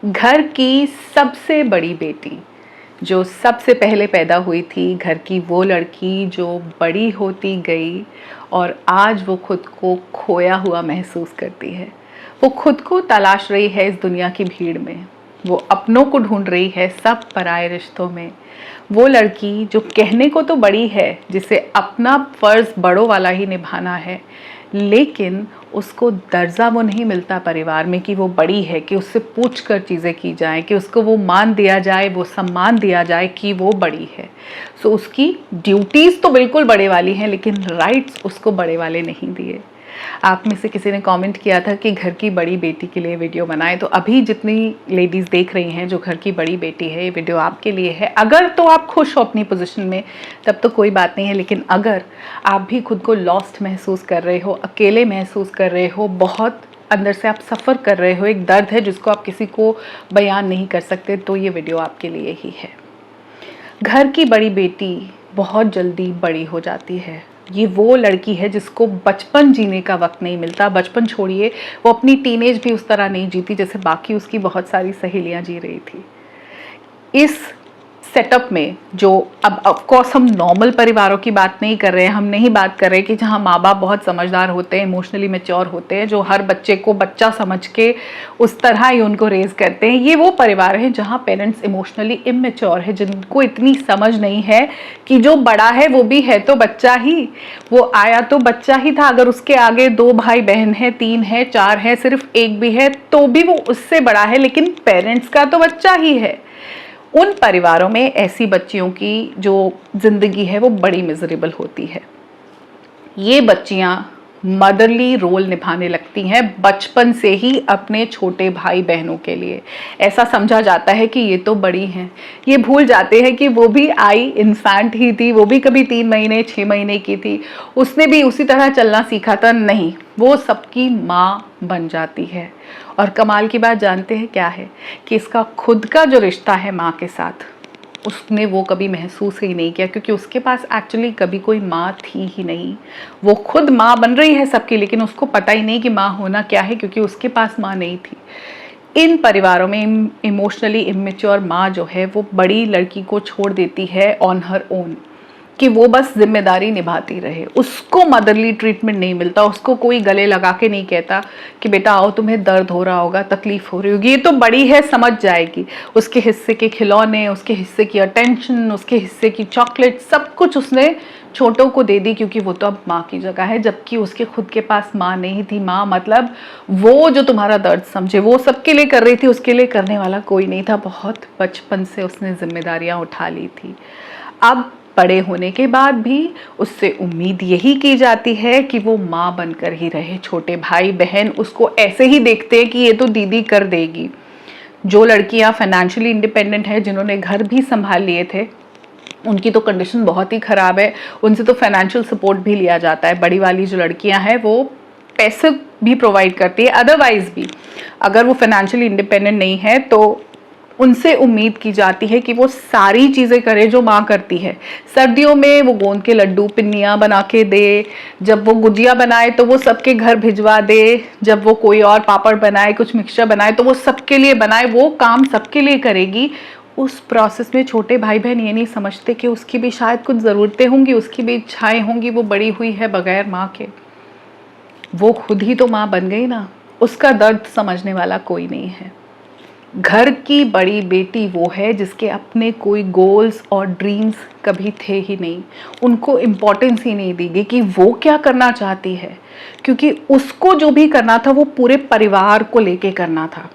घर की सबसे बड़ी बेटी जो सबसे पहले पैदा हुई थी, घर की वो लड़की जो बड़ी होती गई और आज वो खुद को खोया हुआ महसूस करती है। वो खुद को तलाश रही है इस दुनिया की भीड़ में। वो अपनों को ढूंढ रही है सब पराए रिश्तों में। वो लड़की जो कहने को तो बड़ी है, जिसे अपना फर्ज बड़ों वाला ही निभाना है, लेकिन उसको दर्जा वो नहीं मिलता परिवार में कि वो बड़ी है, कि उससे पूछ कर चीज़ें की जाएं, कि उसको वो मान दिया जाए, वो सम्मान दिया जाए कि वो बड़ी है। सो उसकी ड्यूटीज़ तो बिल्कुल बड़े वाली हैं, लेकिन राइट्स उसको बड़े वाले नहीं दिए। आप में से किसी ने कमेंट किया था कि घर की बड़ी बेटी के लिए वीडियो बनाएं, तो अभी जितनी लेडीज़ देख रही हैं जो घर की बड़ी बेटी है, ये वीडियो आपके लिए है। अगर तो आप खुश हो अपनी पोजीशन में तब तो कोई बात नहीं है, लेकिन अगर आप भी खुद को लॉस्ट महसूस कर रहे हो, अकेले महसूस कर रहे हो, बहुत अंदर से आप सफ़र कर रहे हो, एक दर्द है जिसको आप किसी को बयान नहीं कर सकते, तो ये वीडियो आपके लिए ही है। घर की बड़ी बेटी बहुत जल्दी बड़ी हो जाती है। ये वो लड़की है जिसको बचपन जीने का वक्त नहीं मिलता। बचपन छोड़िए, वो अपनी टीनेज भी उस तरह नहीं जीती जैसे बाकी उसकी बहुत सारी सहेलियां जी रही थी। इस सेटअप में जो अब ऑफ कोर्स हम नॉर्मल परिवारों की बात नहीं कर रहे हैं, हम नहीं बात कर रहे कि जहाँ माँ बाप बहुत समझदार होते हैं, इमोशनली मैच्योर होते हैं, जो हर बच्चे को बच्चा समझ के उस तरह ही उनको रेज करते हैं। ये वो परिवार है जहाँ पेरेंट्स इमोशनली इमेच्योर है, जिनको इतनी समझ नहीं है कि जो बड़ा है वो भी है तो बच्चा ही, वो आया तो बच्चा ही था। अगर उसके आगे 2 भाई बहन है, 3 है, 4 है, सिर्फ एक भी है तो भी वो उससे बड़ा है, लेकिन पेरेंट्स का तो बच्चा ही है। उन परिवारों में ऐसी बच्चियों की जो जिंदगी है वो बड़ी मिजरेबल होती है। ये बच्चियां मदरली रोल निभाने लगती हैं बचपन से ही अपने छोटे भाई बहनों के लिए। ऐसा समझा जाता है कि ये तो बड़ी हैं, ये भूल जाते हैं कि वो भी आई इन्फेंट ही थी, वो भी कभी 3 महीने 6 महीने की थी, उसने भी उसी तरह चलना सीखा था। नहीं, वो सबकी माँ बन जाती है। और कमाल की बात जानते हैं क्या है कि इसका खुद का जो रिश्ता है माँ के साथ, उसने वो कभी महसूस ही नहीं किया, क्योंकि उसके पास एक्चुअली कभी कोई माँ थी ही नहीं। वो खुद माँ बन रही है सबकी, लेकिन उसको पता ही नहीं कि माँ होना क्या है, क्योंकि उसके पास माँ नहीं थी। इन परिवारों में इमोशनली इमेच्योर माँ जो है वो बड़ी लड़की को छोड़ देती है ऑन हर ओन, कि वो बस जिम्मेदारी निभाती रहे। उसको मदरली ट्रीटमेंट नहीं मिलता, उसको कोई गले लगा के नहीं कहता कि बेटा आओ, तुम्हें दर्द हो रहा होगा, तकलीफ हो रही होगी, ये तो बड़ी है, समझ जाएगी। उसके हिस्से के खिलौने, उसके हिस्से की अटेंशन, उसके हिस्से की चॉकलेट, सब कुछ उसने छोटों को दे दी, क्योंकि वो तो अब माँ की जगह है, जबकि उसके खुद के पास माँ नहीं थी। माँ मतलब वो जो तुम्हारा दर्द समझे, वो सबके लिए कर रही थी, उसके लिए करने वाला कोई नहीं था। बहुत बचपन से उसने जिम्मेदारियां उठा ली थी। अब बड़े होने के बाद भी उससे उम्मीद यही की जाती है कि वो माँ बनकर ही रहे। छोटे भाई बहन उसको ऐसे ही देखते हैं कि ये तो दीदी कर देगी। जो लड़कियां फाइनेंशियली इंडिपेंडेंट है, जिन्होंने घर भी संभाल लिए थे, उनकी तो कंडीशन बहुत ही ख़राब है, उनसे तो फाइनेंशियल सपोर्ट भी लिया जाता है। बड़ी वाली जो लड़कियां हैं वो पैसे भी प्रोवाइड करती है, अदरवाइज भी अगर वो फाइनेंशियली इंडिपेंडेंट नहीं है तो उनसे उम्मीद की जाती है कि वो सारी चीज़ें करे जो माँ करती है। सर्दियों में वो गोंद के लड्डू पिन्नियाँ बना के दे, जब वो गुजिया बनाए तो वो सबके घर भिजवा दे, जब वो कोई और पापड़ बनाए, कुछ मिक्सचर बनाए तो वो सबके लिए बनाए, वो काम सबके लिए करेगी। उस प्रोसेस में छोटे भाई बहन ये नहीं समझते कि उसकी भी शायद कुछ ज़रूरतें होंगी, उसकी भी इच्छाएं होंगी। वो बड़ी हुई है बगैर माँ के, वो खुद ही तो माँ बन गई ना, उसका दर्द समझने वाला कोई नहीं है। घर की बड़ी बेटी वो है जिसके अपने कोई गोल्स और ड्रीम्स कभी थे ही नहीं। उनको इम्पोर्टेंस ही नहीं दी गई कि वो क्या करना चाहती है, क्योंकि उसको जो भी करना था वो पूरे परिवार को लेके करना था।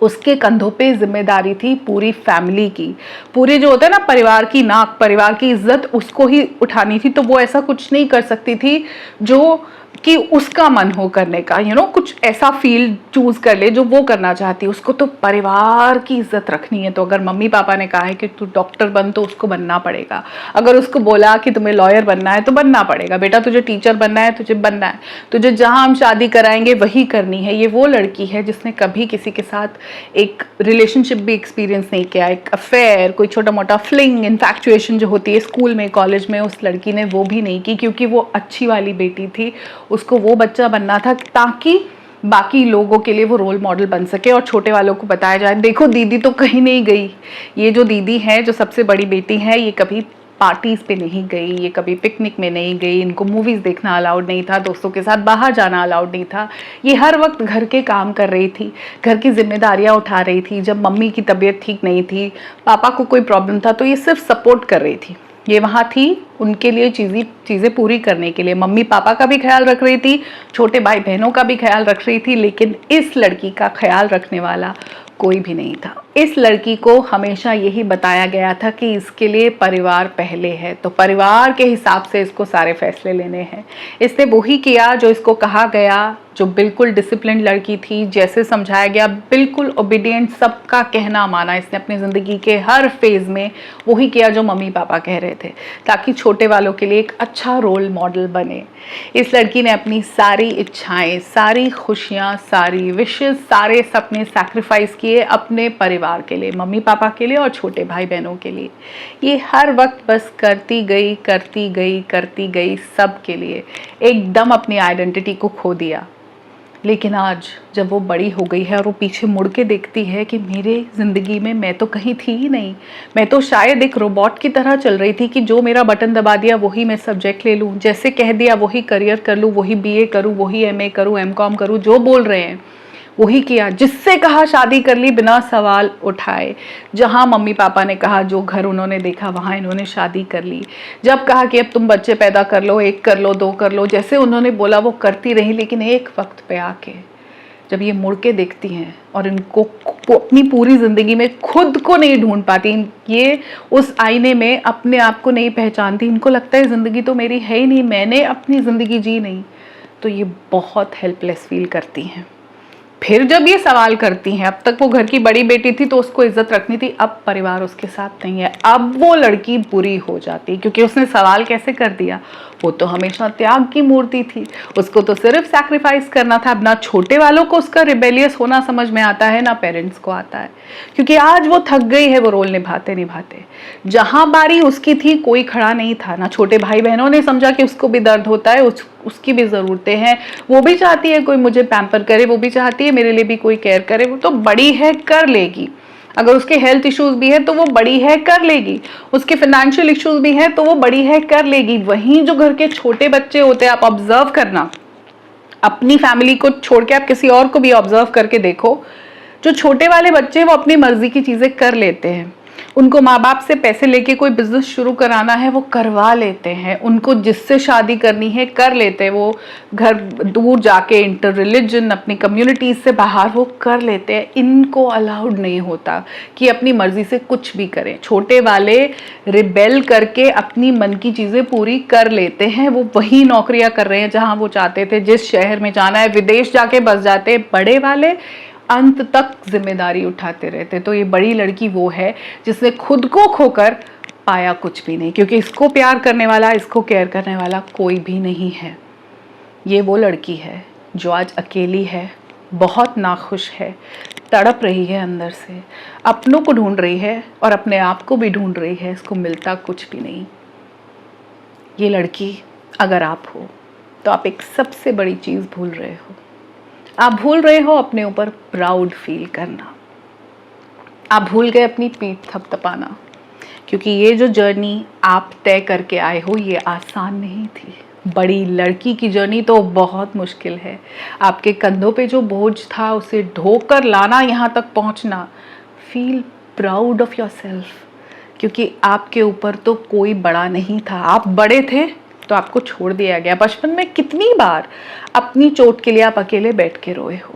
उसके कंधों पे जिम्मेदारी थी पूरी फैमिली की, पूरे जो होता है ना परिवार की नाक, परिवार की इज्जत उसको ही उठानी थी। तो वो ऐसा कुछ नहीं कर सकती थी जो कि उसका मन हो करने का, कुछ ऐसा फील्ड चूज कर ले जो वो करना चाहती है। उसको तो परिवार की इज्जत रखनी है। तो अगर मम्मी पापा ने कहा है कि तू डॉक्टर बन तो उसको बनना पड़ेगा, अगर उसको बोला कि तुम्हें लॉयर बनना है तो बनना पड़ेगा, बेटा तुझे टीचर बनना है, तुझे बनना है, तुझे जहां हम शादी कराएंगे वही करनी है। ये वो लड़की है जिसने कभी किसी के साथ एक रिलेशनशिप भी एक्सपीरियंस नहीं किया, एक अफेयर, कोई छोटा मोटा फ्लिंग, इन्फैक्चुएशन जो होती है स्कूल में कॉलेज में, उस लड़की ने वो भी नहीं की, क्योंकि वो अच्छी वाली बेटी थी। उसको वो बच्चा बनना था ताकि बाकी लोगों के लिए वो रोल मॉडल बन सके और छोटे वालों को बताया जाए देखो दीदी तो कहीं नहीं गई। ये जो दीदी है, जो सबसे बड़ी बेटी है, ये कभी पार्टीज पे नहीं गई, ये कभी पिकनिक में नहीं गई, इनको मूवीज देखना अलाउड नहीं था, दोस्तों के साथ बाहर जाना अलाउड नहीं था। ये हर वक्त घर के काम कर रही थी, घर की जिम्मेदारियां उठा रही थी। जब मम्मी की तबीयत ठीक नहीं थी, पापा को कोई प्रॉब्लम था, तो ये सिर्फ सपोर्ट कर रही थी। ये वहाँ थी उनके लिए चीज़ें पूरी करने के लिए। मम्मी पापा का भी ख्याल रख रही थी, छोटे भाई बहनों का भी ख्याल रख रही थी, लेकिन इस लड़की का ख्याल रखने वाला कोई भी नहीं था। इस लड़की को हमेशा यही बताया गया था कि इसके लिए परिवार पहले है, तो परिवार के हिसाब से इसको सारे फैसले लेने हैं। इसने वही किया जो इसको कहा गया, जो बिल्कुल डिसिप्लिन लड़की थी, जैसे समझाया गया बिल्कुल ओबीडियंट, सबका कहना माना। इसने अपनी ज़िंदगी के हर फेज़ में वही किया जो मम्मी पापा कह रहे थे, ताकि छोटे वालों के लिए एक अच्छा रोल मॉडल बने। इस लड़की ने अपनी सारी इच्छाएं, सारी खुशियां, सारी विशेज़, सारे सपने सैक्रिफाइस किए अपने परिवार के लिए, मम्मी पापा के लिए और छोटे भाई बहनों के लिए। ये हर वक्त बस करती गई, करती गई, करती गई, सब के लिए। एकदम अपनी आइडेंटिटी को खो दिया। लेकिन आज जब वो बड़ी हो गई है और वो पीछे मुड़ के देखती है कि मेरे ज़िंदगी में मैं तो कहीं थी ही नहीं, मैं तो शायद एक रोबोट की तरह चल रही थी कि जो मेरा बटन दबा दिया वही मैं सब्जेक्ट ले लूँ, जैसे कह दिया वही करियर कर लूँ, वही बीए करूँ, वही एमए करूँ, एमकॉम करूँ, जो बोल रहे हैं वही किया। जिससे कहा शादी कर ली बिना सवाल उठाए। जहाँ मम्मी पापा ने कहा, जो घर उन्होंने देखा वहाँ इन्होंने शादी कर ली। जब कहा कि अब तुम बच्चे पैदा कर लो, 1 कर लो, 2 कर लो, जैसे उन्होंने बोला वो करती रही। लेकिन एक वक्त पे आके जब ये मुड़ के देखती हैं और इनको अपनी पूरी ज़िंदगी में खुद को नहीं ढूंढ पाती, ये उस आईने में अपने आप को नहीं पहचानती, इनको लगता है ज़िंदगी तो मेरी है ही नहीं, मैंने अपनी ज़िंदगी जी नहीं, तो ये बहुत हेल्पलेस फील करती हैं। फिर जब ये सवाल करती हैं, अब तक वो घर की बड़ी बेटी थी तो उसको इज्जत रखनी थी, अब परिवार उसके साथ नहीं है, अब वो लड़की बुरी हो जाती, क्योंकि उसने सवाल कैसे कर दिया। वो तो हमेशा त्याग की मूर्ति थी, उसको तो सिर्फ सैक्रिफाइस करना था। अब ना छोटे वालों को उसका रिबेलियस होना समझ में आता है, ना पेरेंट्स को आता है, क्योंकि आज वो थक गई है वो रोल निभाते निभाते। जहां बारी उसकी थी कोई खड़ा नहीं था, ना छोटे भाई बहनों ने समझा कि उसको भी दर्द होता है, उसकी भी ज़रूरतें हैं, वो भी चाहती है कोई मुझे पैम्पर करे, वो भी चाहती है मेरे लिए भी कोई केयर करे। वो तो बड़ी है, कर लेगी। अगर उसके हेल्थ इश्यूज भी है तो वो बड़ी है, कर लेगी। उसके फाइनेंशियल इश्यूज भी है तो वो बड़ी है, कर लेगी। वहीं जो घर के छोटे बच्चे होते हैं, आप ऑब्जर्व करना, अपनी फैमिली को छोड़ के आप किसी और को भी ऑब्जर्व करके देखो, जो छोटे वाले बच्चे वो अपनी मर्जी की चीज़ें कर लेते हैं। उनको माँ बाप से पैसे लेके कोई बिजनेस शुरू कराना है वो करवा लेते हैं, उनको जिससे शादी करनी है कर लेते हैं, वो घर दूर जाके इंटर रिलीजन अपनी कम्युनिटीज से बाहर वो कर लेते हैं। इनको अलाउड नहीं होता कि अपनी मर्जी से कुछ भी करें। छोटे वाले रिबेल करके अपनी मन की चीज़ें पूरी कर लेते हैं, वो वही नौकरियां कर रहे हैं जहाँ वो चाहते थे, जिस शहर में जाना है विदेश जाके बस जाते हैं। बड़े वाले अंत तक जिम्मेदारी उठाते रहते। तो ये बड़ी लड़की वो है जिसने खुद को खोकर पाया कुछ भी नहीं, क्योंकि इसको प्यार करने वाला, इसको केयर करने वाला कोई भी नहीं है। ये वो लड़की है जो आज अकेली है, बहुत नाखुश है, तड़प रही है अंदर से, अपनों को ढूंढ रही है और अपने आप को भी ढूंढ रही है, इसको मिलता कुछ भी नहीं। ये लड़की अगर आप हो तो आप एक सबसे बड़ी चीज़ भूल रहे हो। आप भूल रहे हो अपने ऊपर प्राउड फील करना। आप भूल गए अपनी पीठ थपथपाना, क्योंकि ये जो जर्नी आप तय करके आए हो ये आसान नहीं थी। बड़ी लड़की की जर्नी तो बहुत मुश्किल है। आपके कंधों पे जो बोझ था उसे ढोकर लाना, यहाँ तक पहुँचना। Feel proud of your self, क्योंकि आपके ऊपर तो कोई बड़ा नहीं था। आप बड़े थे तो आपको छोड़ दिया गया। बचपन में कितनी बार अपनी चोट के लिए आप अकेले बैठ के रोए हो,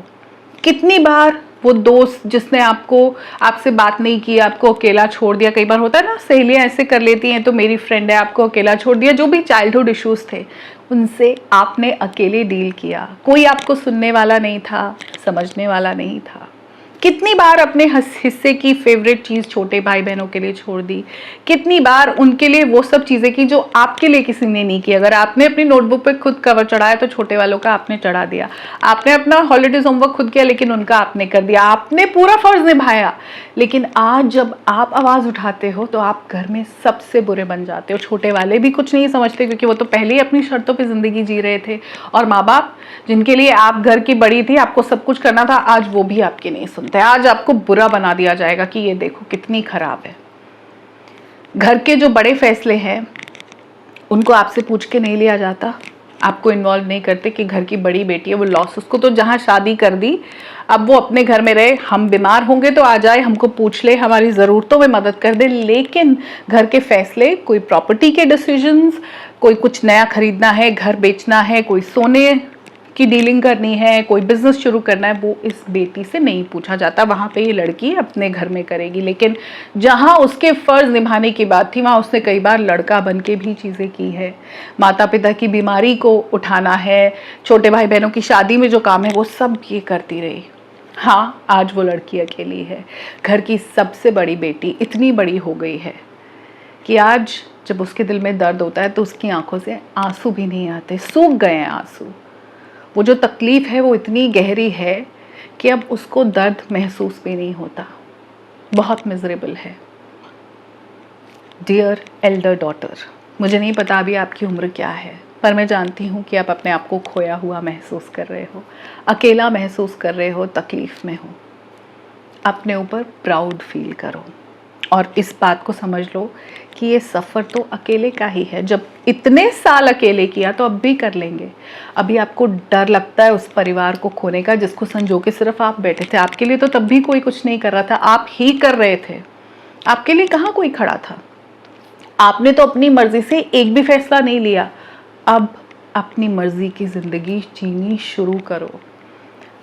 कितनी बार वो दोस्त जिसने आपसे बात नहीं की, आपको अकेला छोड़ दिया। कई बार होता है ना, सहेलियां ऐसे कर लेती हैं, तो मेरी फ्रेंड है आपको अकेला छोड़ दिया। जो भी चाइल्डहुड इश्यूज थे उनसे आपने अकेले डील किया, कोई आपको सुनने वाला नहीं था, समझने वाला नहीं था। कितनी बार अपने हिस्से की फेवरेट चीज़ छोटे भाई बहनों के लिए छोड़ दी, कितनी बार उनके लिए वो सब चीज़ें की जो आपके लिए किसी ने नहीं की। अगर आपने अपनी नोटबुक पे खुद कवर चढ़ाया तो छोटे वालों का आपने चढ़ा दिया। आपने अपना हॉलीडेज होमवर्क खुद किया लेकिन उनका आपने कर दिया। आपने पूरा फर्ज निभाया, लेकिन आज जब आप आवाज़ उठाते हो तो आप घर में सबसे बुरे बन जाते हो। छोटे वाले भी कुछ नहीं समझते क्योंकि वो तो पहले ही अपनी शर्तों पर ज़िंदगी जी रहे थे, और माँ बाप जिनके लिए आप घर की बड़ी थी, आपको सब कुछ करना था, आज वो भी आपकी नहीं सुनते। आज आपको बुरा बना दिया जाएगा कि ये देखो कितनी खराब है। घर के जो बड़े फैसले हैं उनको आपसे पूछ के नहीं लिया जाता, आपको इन्वॉल्व नहीं करते कि घर की बड़ी बेटी है वो लॉस, उसको तो जहाँ शादी कर दी अब वो अपने घर में रहे, हम बीमार होंगे तो आ जाए, हमको पूछ ले, हमारी ज़रूरतों में मदद कर दे। लेकिन घर के फैसले, कोई प्रॉपर्टी के डिसीजंस, कोई कुछ नया खरीदना है, घर बेचना है, कोई सोने की डीलिंग करनी है, कोई बिजनेस शुरू करना है, वो इस बेटी से नहीं पूछा जाता। वहाँ पे ये लड़की अपने घर में करेगी। लेकिन जहाँ उसके फर्ज निभाने की बात थी वहाँ उसने कई बार लड़का बन के भी चीज़ें की है। माता पिता की बीमारी को उठाना है, छोटे भाई बहनों की शादी में जो काम है वो सब ये करती रही। हाँ, आज वो लड़की अकेली है, घर की सबसे बड़ी बेटी इतनी बड़ी हो गई है कि आज जब उसके दिल में दर्द होता है तो उसकी आंखों से आंसू भी नहीं आते, सूख गए हैं आंसू। वो जो तकलीफ़ है वो इतनी गहरी है कि अब उसको दर्द महसूस भी नहीं होता। बहुत मिजरेबल है। डियर एल्डर डॉटर, मुझे नहीं पता अभी आपकी उम्र क्या है, पर मैं जानती हूँ कि आप अपने आप को खोया हुआ महसूस कर रहे हो, अकेला महसूस कर रहे हो, तकलीफ़ में हो। अपने ऊपर प्राउड फील करो और इस बात को समझ लो कि ये सफ़र तो अकेले का ही है। जब इतने साल अकेले किया तो अब भी कर लेंगे। अभी आपको डर लगता है उस परिवार को खोने का जिसको संजो के सिर्फ आप बैठे थे। आपके लिए तो तब भी कोई कुछ नहीं कर रहा था, आप ही कर रहे थे। आपके लिए कहाँ कोई खड़ा था। आपने तो अपनी मर्जी से एक भी फैसला नहीं लिया। अब अपनी मर्जी की ज़िंदगी जीनी शुरू करो।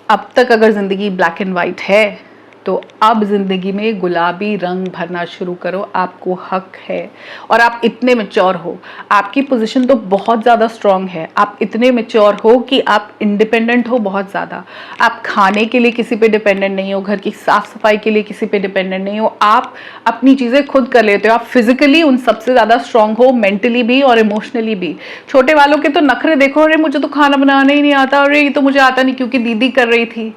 अब तक अगर ज़िंदगी ब्लैक एंड वाइट है तो अब ज़िंदगी में गुलाबी रंग भरना शुरू करो। आपको हक है और आप इतने मैच्योर हो, आपकी पोजीशन तो बहुत ज़्यादा स्ट्रांग है। आप इतने मैच्योर हो कि आप इंडिपेंडेंट हो बहुत ज़्यादा। आप खाने के लिए किसी पे डिपेंडेंट नहीं हो, घर की साफ़ सफाई के लिए किसी पे डिपेंडेंट नहीं हो। आप अपनी चीज़ें खुद कर लेते हो। आप फिजिकली उन सबसे ज़्यादा स्ट्रांग हो, मेंटली भी और इमोशनली भी। छोटे वालों के तो नखरे देखो, अरे मुझे तो खाना बनाना ही नहीं आता, अरे ये तो मुझे आता नहीं क्योंकि दीदी कर रही थी,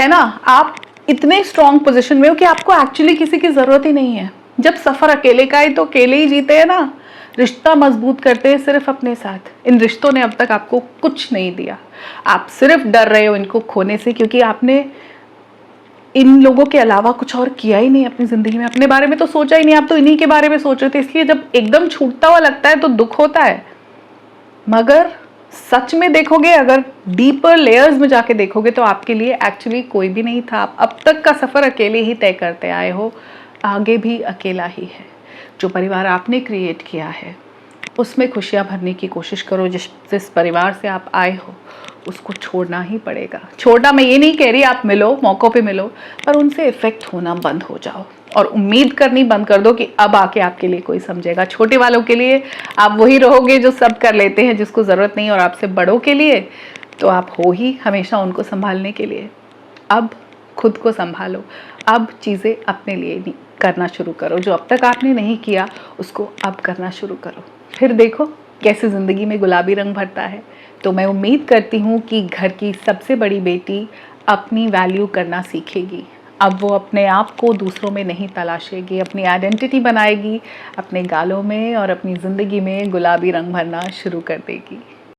है ना। आप इतने स्ट्रॉन्ग पोजीशन में हो कि आपको एक्चुअली किसी की ज़रूरत ही नहीं है। जब सफ़र अकेले का है तो अकेले ही जीते हैं ना। रिश्ता मजबूत करते हैं सिर्फ अपने साथ। इन रिश्तों ने अब तक आपको कुछ नहीं दिया। आप सिर्फ डर रहे हो इनको खोने से क्योंकि आपने इन लोगों के अलावा कुछ और किया ही नहीं अपनी ज़िंदगी में। अपने बारे में तो सोचा ही नहीं, आप तो इन्हीं के बारे में सोच रहे थे। इसलिए जब एकदम छूटता हुआ लगता है तो दुख होता है, मगर सच में देखोगे, अगर डीपर लेयर्स में जाके देखोगे तो आपके लिए एक्चुअली कोई भी नहीं था। आप अब तक का सफ़र अकेले ही तय करते आए हो, आगे भी अकेला ही है। जो परिवार आपने क्रिएट किया है उसमें खुशियाँ भरने की कोशिश करो। जिस परिवार से आप आए हो उसको छोड़ना ही पड़ेगा। छोड़ना, मैं ये नहीं कह रही आप मिलो, मौक़ों पे मिलो, पर उनसे इफ़ेक्ट होना बंद हो जाओ और उम्मीद करनी बंद कर दो कि अब आके आपके लिए कोई समझेगा। छोटे वालों के लिए आप वही रहोगे जो सब कर लेते हैं, जिसको ज़रूरत नहीं, और आपसे बड़ों के लिए तो आप हो ही हमेशा उनको संभालने के लिए। अब खुद को संभालो, अब चीज़ें अपने लिए नहीं करना शुरू करो। जो अब तक आपने नहीं किया उसको अब करना शुरू करो, फिर देखो कैसे ज़िंदगी में गुलाबी रंग भरता है। तो मैं उम्मीद करती हूँ कि घर की सबसे बड़ी बेटी अपनी वैल्यू करना सीखेगी। अब वो अपने आप को दूसरों में नहीं तलाशेगी, अपनी आइडेंटिटी बनाएगी, अपने गालों में और अपनी ज़िंदगी में गुलाबी रंग भरना शुरू कर देगी।